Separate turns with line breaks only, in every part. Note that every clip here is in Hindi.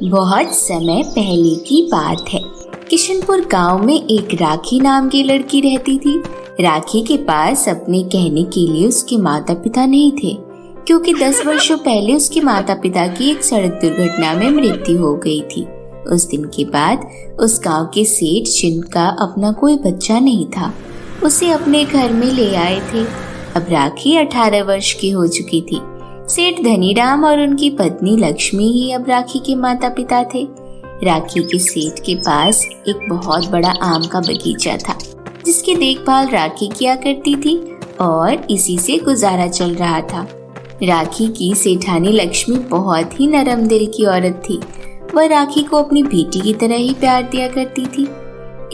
बहुत समय पहले की बात है। किशनपुर गांव में एक राखी नाम की लड़की रहती थी। राखी के पास अपने कहने के लिए उसके माता पिता नहीं थे, क्योंकि 10 वर्षों पहले उसके माता पिता की एक सड़क दुर्घटना में मृत्यु हो गई थी। उस दिन के बाद उस गांव के सेठ, जिनका अपना कोई बच्चा नहीं था, उसे अपने घर में ले आए थे। अब राखी 18 वर्ष की हो चुकी थी। सेठ धनीराम और उनकी पत्नी लक्ष्मी ही अब राखी के माता पिता थे। राखी के सेठ के पास एक बहुत बड़ा आम का बगीचा था, जिसकी देखभाल राखी किया करती थी और इसी से गुजारा चल रहा था। राखी की सेठानी लक्ष्मी बहुत ही नरम दिल की औरत थी। वह राखी को अपनी बेटी की तरह ही प्यार दिया करती थी।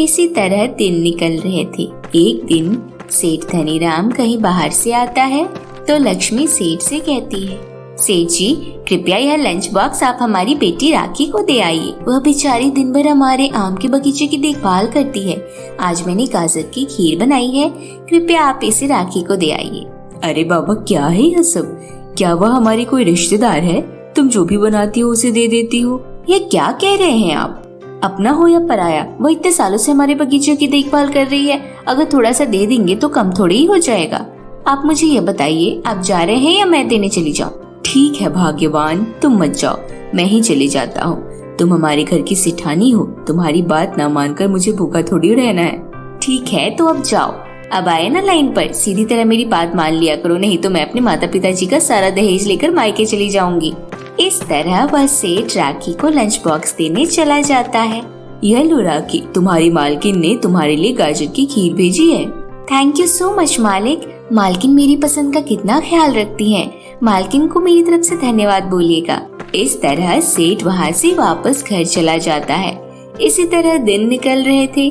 इसी तरह दिन निकल रहे थे। एक दिन सेठ धनीराम कहीं बाहर से आता है तो लक्ष्मी सेठ से कहती है, सेठ जी, कृपया यह लंच बॉक्स आप हमारी बेटी राखी को दे आइए। वह बेचारी दिन भर हमारे आम के बगीचे की देखभाल करती है। आज मैंने गाजर की खीर बनाई है, कृपया आप इसे राखी को दे आइए।
अरे बाबा, क्या है यह सब? क्या वह हमारी कोई रिश्तेदार है? तुम जो भी बनाती हो उसे दे देती हो।
यह क्या कह रहे हैं आप?
अपना हो या पराया, वह इतने सालों से हमारे बगीचे की देखभाल कर रही है। अगर थोड़ा सा दे देंगे तो कम थोड़ी ही हो जाएगा।
आप मुझे ये बताइए, आप जा रहे हैं या मैं देने चली जाऊँ?
ठीक है भाग्यवान, तुम मत जाओ, मैं ही चले जाता हूँ। तुम हमारे घर की सेठानी हो, तुम्हारी बात ना मानकर मुझे भूखा थोड़ी रहना है।
ठीक है तो अब जाओ। अब आए ना लाइन पर, सीधी तरह मेरी बात मान लिया करो, नहीं तो मैं अपने माता पिताजी का सारा दहेज लेकर मायके चली जाऊंगी। इस तरह वह सेठ राखी को लंच बॉक्स देने चला जाता है।
यह लो राखी, तुम्हारी मालकिन ने तुम्हारे लिए गाजर की खीर भेजी है।
थैंक यू सो मच मालिक। मालकिन मेरी पसंद का कितना ख्याल रखती हैं। मालकिन को मेरी तरफ से धन्यवाद बोलिएगा।
इस तरह सेठ वहाँ से वापस घर चला जाता है। इसी तरह दिन निकल रहे थे।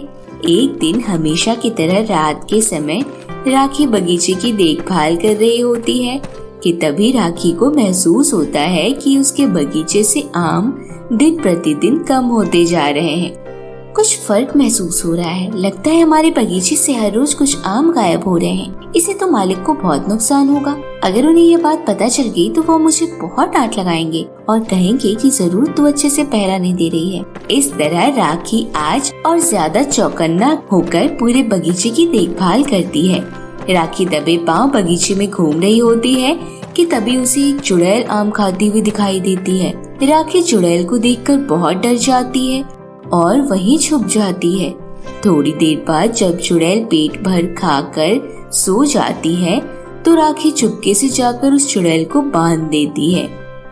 एक दिन हमेशा की तरह रात के समय राखी बगीचे की देखभाल कर रही होती है कि तभी राखी को महसूस होता है कि उसके बगीचे से आम दिन प्रतिदिन कम होते जा रहे हैं।
कुछ फर्क महसूस हो रहा है। लगता है हमारे बगीचे से हर रोज कुछ आम गायब हो रहे हैं। इसे तो मालिक को बहुत नुकसान होगा। अगर उन्हें ये बात पता चल गई तो वो मुझे बहुत डांट लगाएंगे और कहेंगे कि जरूर तू अच्छे से पहरा नहीं दे रही है।
इस तरह राखी आज और ज्यादा चौकन्ना होकर पूरे बगीचे की देखभाल करती है। राखी दबे पांव बगीचे में घूम रही होती है कि तभी उसे एक चुड़ैल आम खाती हुई दिखाई देती है। राखी चुड़ैल को देखकर बहुत डर जाती है और वहीं छुप जाती है। थोड़ी देर बाद जब चुड़ैल पेट भर खाकर सो जाती है तो राखी चुपके से जाकर उस चुड़ैल को बांध देती है।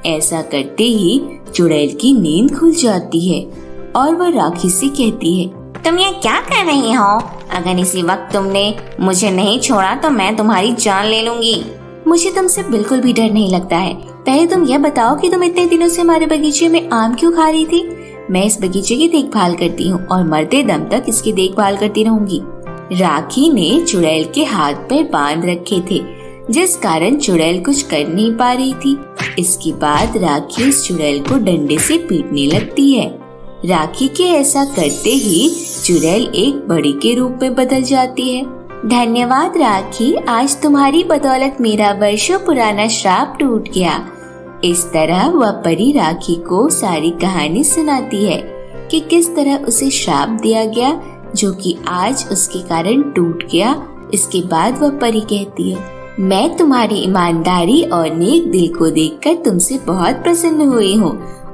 ऐसा करते ही चुड़ैल की नींद खुल जाती है और वह राखी से कहती है,
तुम ये क्या कर रही हो? अगर इसी वक्त तुमने मुझे नहीं छोड़ा तो मैं तुम्हारी जान ले लूंगी। मुझे तुमसे बिल्कुल भी डर नहीं लगता है। पहले तुम ये बताओ कि तुम इतने दिनों से हमारे बगीचे में आम क्यों खा रही थी? मैं इस बगीचे की देखभाल करती हूँ और मरते दम तक इसकी देखभाल करती रहूंगी।
राखी ने चुड़ैल के हाथ पैर बांध रखे थे, जिस कारण चुड़ैल कुछ कर नहीं पा रही थी। इसके बाद राखी उस चुड़ैल को डंडे से पीटने लगती है। राखी के ऐसा करते ही चुड़ैल एक बड़ी के रूप में बदल जाती है।
धन्यवाद राखी, आज तुम्हारी बदौलत मेरा वर्षों पुराना श्राप टूट गया।
इस तरह वह परी राखी को सारी कहानी सुनाती है कि किस तरह उसे श्राप दिया गया, जो कि आज उसके कारण टूट गया। इसके बाद वह परी कहती है, मैं तुम्हारी ईमानदारी और नेक दिल को देखकर तुमसे बहुत प्रसन्न हुई हूँ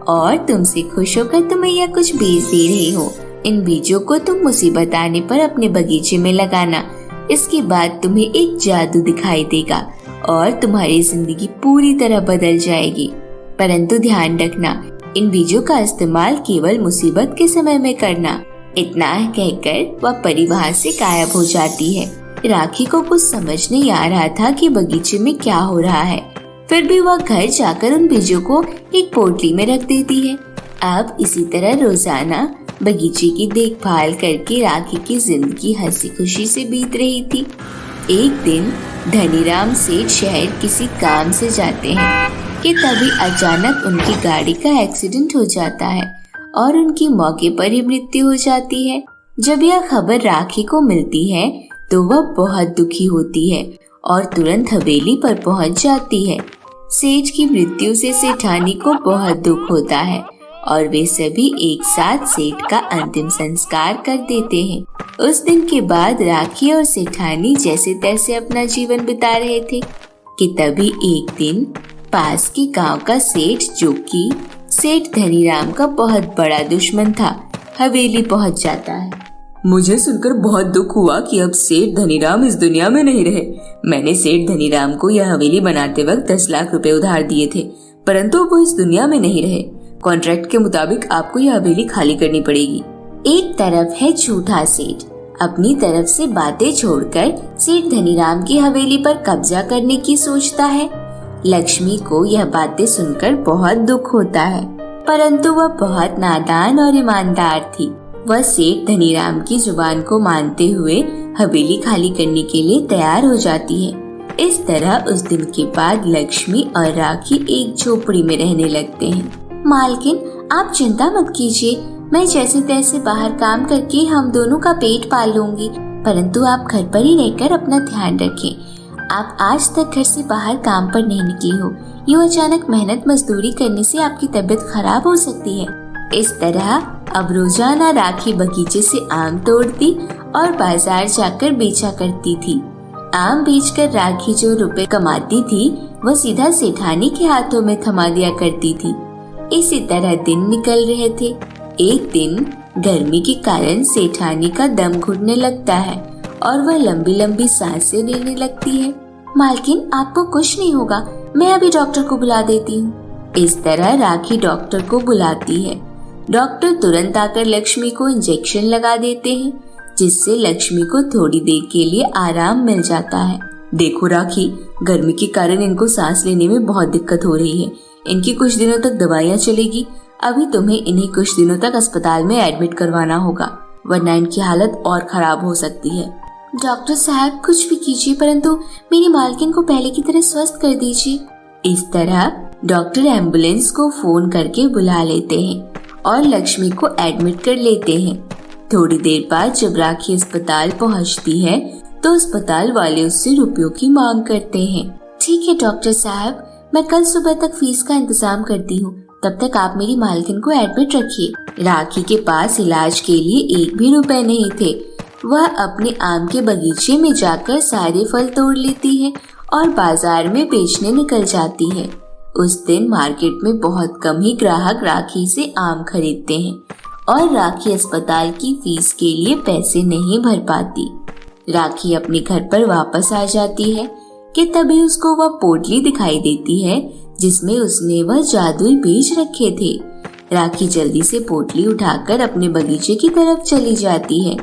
और तुमसे खुश होकर तुम्हें यह कुछ बीज दे रही हूँ। इन बीजों को तुम मुसीबत आने पर अपने बगीचे में लगाना। इसके बाद तुम्हें एक जादू दिखाई देगा और तुम्हारी जिंदगी पूरी तरह बदल जाएगी। परंतु ध्यान रखना, इन बीजों का इस्तेमाल केवल मुसीबत के समय में करना। इतना कहकर वह परी वहाँ से गायब हो जाती है। राखी को कुछ समझ नहीं आ रहा था कि बगीचे में क्या हो रहा है। फिर भी वह घर जाकर उन बीजों को एक पोटली में रख देती है। अब इसी तरह रोजाना बगीचे की देखभाल करके राखी की जिंदगी हंसी खुशी से बीत रही थी। एक दिन धनीराम सेठ शहर किसी काम से जाते हैं कि तभी अचानक उनकी गाड़ी का एक्सीडेंट हो जाता है और उनकी मौके पर ही मृत्यु हो जाती है। जब यह खबर राखी को मिलती है तो वह बहुत दुखी होती है और तुरंत हवेली पर पहुंच जाती है। सेठ की मृत्यु से सेठानी को बहुत दुख होता है
और वे सभी एक साथ सेठ का अंतिम संस्कार कर देते हैं। उस दिन के बाद राखी और सेठानी जैसे तैसे अपना जीवन बिता रहे थे कि तभी एक दिन पास के गांव का सेठ, जो कि सेठ धनीराम का बहुत बड़ा दुश्मन था, हवेली पहुंच जाता है।
मुझे सुनकर बहुत दुख हुआ कि अब सेठ धनीराम इस दुनिया में नहीं रहे। मैंने सेठ धनीराम को यह हवेली बनाते वक्त 10 लाख रुपए उधार दिए थे, परंतु वो इस दुनिया में नहीं रहे। कॉन्ट्रैक्ट के मुताबिक आपको यह हवेली खाली करनी पड़ेगी।
एक तरफ है झूठा सेठ, अपनी तरफ से बातें छोड़कर सेठ धनीराम की हवेली पर कब्जा करने की सोचता है। लक्ष्मी को यह बातें सुनकर बहुत दुख होता है, परंतु वह बहुत नादान और ईमानदार थी। वह सेठ धनीराम की जुबान को मानते हुए हवेली खाली करने के लिए तैयार हो जाती है। इस तरह उस दिन के बाद लक्ष्मी और राखी एक झोपड़ी में रहने लगते हैं।
मालकिन, आप चिंता मत कीजिए, मैं जैसे तैसे बाहर काम करके हम दोनों का पेट पाल लूंगी, परंतु आप घर पर ही रहकर अपना ध्यान रखें। आप आज तक घर से बाहर काम पर नहीं निकली हो, यूँ अचानक मेहनत मजदूरी करने से आपकी तबीयत खराब हो सकती है।
इस तरह अब रोजाना राखी बगीचे से आम तोड़ती और बाजार जाकर बेचा करती थी। आम बेचकर राखी जो रुपए कमाती थी वह सीधा सेठानी के हाथों में थमा दिया करती थी। इसी तरह दिन निकल रहे थे। एक दिन गर्मी के कारण सेठानी का दम घुटने लगता है और वह लंबी लंबी सांसें लेने लगती है।
मालकिन, आपको कुछ नहीं होगा, मैं अभी डॉक्टर को बुला देती हूँ।
इस तरह राखी डॉक्टर को बुलाती है। डॉक्टर तुरंत आकर लक्ष्मी को इंजेक्शन लगा देते हैं, जिससे लक्ष्मी को थोड़ी देर के लिए आराम मिल जाता है।
देखो राखी, गर्मी के कारण इनको सांस लेने में बहुत दिक्कत हो रही है। इनकी कुछ दिनों तक दवाइयाँ चलेगी। अभी तुम्हें इन्हें कुछ दिनों तक अस्पताल में एडमिट करवाना होगा, वरना इनकी हालत और खराब हो सकती है।
डॉक्टर साहब, कुछ भी कीजिए, परंतु मेरी मालकिन को पहले की तरह स्वस्थ कर दीजिए।
इस तरह डॉक्टर एम्बुलेंस को फोन करके बुला लेते हैं और लक्ष्मी को एडमिट कर लेते हैं। थोड़ी देर बाद जब राखी अस्पताल पहुंचती है तो अस्पताल वाले उससे रुपयों की मांग करते हैं।
ठीक है डॉक्टर साहब, मैं कल सुबह तक फीस का इंतजाम करती हूँ, तब तक आप मेरी मालकिन को एडमिट रखिए।
राखी के पास इलाज के लिए 1 भी रुपए नहीं थे। वह अपने आम के बगीचे में जाकर सारे फल तोड़ लेती है और बाजार में बेचने निकल जाती है। उस दिन मार्केट में बहुत कम ही ग्राहक राखी से आम खरीदते हैं और राखी अस्पताल की फीस के लिए पैसे नहीं भर पाती। राखी अपने घर पर वापस आ जाती है कि तभी उसको वह पोटली दिखाई देती है जिसमें उसने वह जादुई बीज रखे थे। राखी जल्दी से पोटली उठाकर अपने बगीचे की तरफ चली जाती है।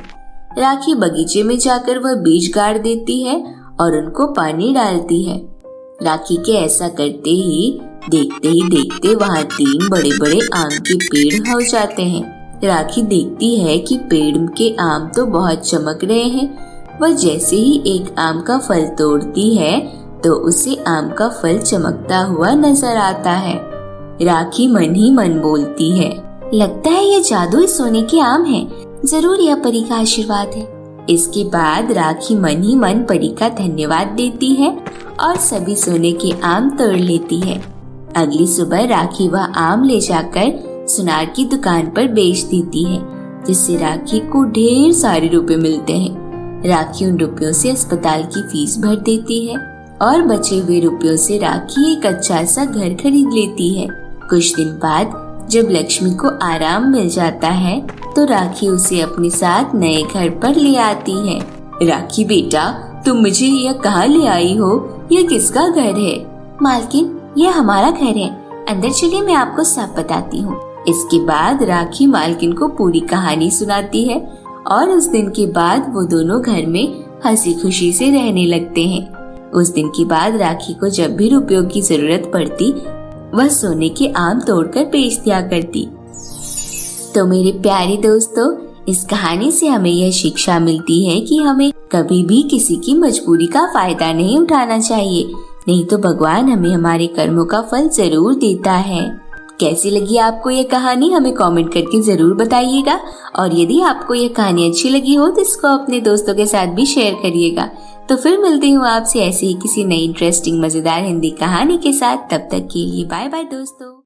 राखी बगीचे में जाकर वह बीज गाड़ देती है और उनको पानी डालती है। राखी के ऐसा करते ही देखते वहाँ 3 बड़े बड़े आम के पेड़ हो जाते हैं। राखी देखती है कि पेड़ के आम तो बहुत चमक रहे हैं। वह जैसे ही एक आम का फल तोड़ती है तो उसे आम का फल चमकता हुआ नजर आता है। राखी मन ही मन बोलती है,
लगता है ये जादुई सोने के आम हैं, जरूर यह परी का आशीर्वाद है।
इसके बाद राखी मन ही मन परी का धन्यवाद देती है और सभी सोने के आम तोड़ लेती है। अगली सुबह राखी वह आम ले जाकर सुनार की दुकान पर बेच देती है, जिससे राखी को ढेर सारे रुपए मिलते हैं। राखी उन रुपयों से अस्पताल की फीस भर देती है और बचे हुए रुपयों से राखी एक अच्छा सा घर खरीद लेती है। कुछ दिन बाद जब लक्ष्मी को आराम मिल जाता है तो राखी उसे अपने साथ नए घर पर ले आती है।
राखी बेटा, तुम मुझे यह कहाँ ले आई हो? यह किसका घर है?
मालकिन, यह हमारा घर है, अंदर चलिए, मैं आपको सब बताती हूँ।
इसके बाद राखी मालकिन को पूरी कहानी सुनाती है और उस दिन के बाद वो दोनों घर में हंसी खुशी से रहने लगते हैं। उस दिन के बाद राखी को जब भी रुपयों की जरूरत पड़ती वह सोने के आम तोड़कर बेच दिया करती। तो मेरे प्यारे दोस्तों, इस कहानी से हमें यह शिक्षा मिलती है कि हमें कभी भी किसी की मजबूरी का फायदा नहीं उठाना चाहिए, नहीं तो भगवान हमें हमारे कर्मों का फल जरूर देता है। कैसी लगी आपको यह कहानी हमें कमेंट करके जरूर बताइएगा और यदि आपको यह कहानी अच्छी लगी हो तो इसको अपने दोस्तों के साथ भी शेयर करिएगा। तो फिर मिलती हूँ आपसे ऐसे ही किसी नई इंटरेस्टिंग मजेदार हिंदी कहानी के साथ। तब तक के लिए बाय बाय दोस्तों।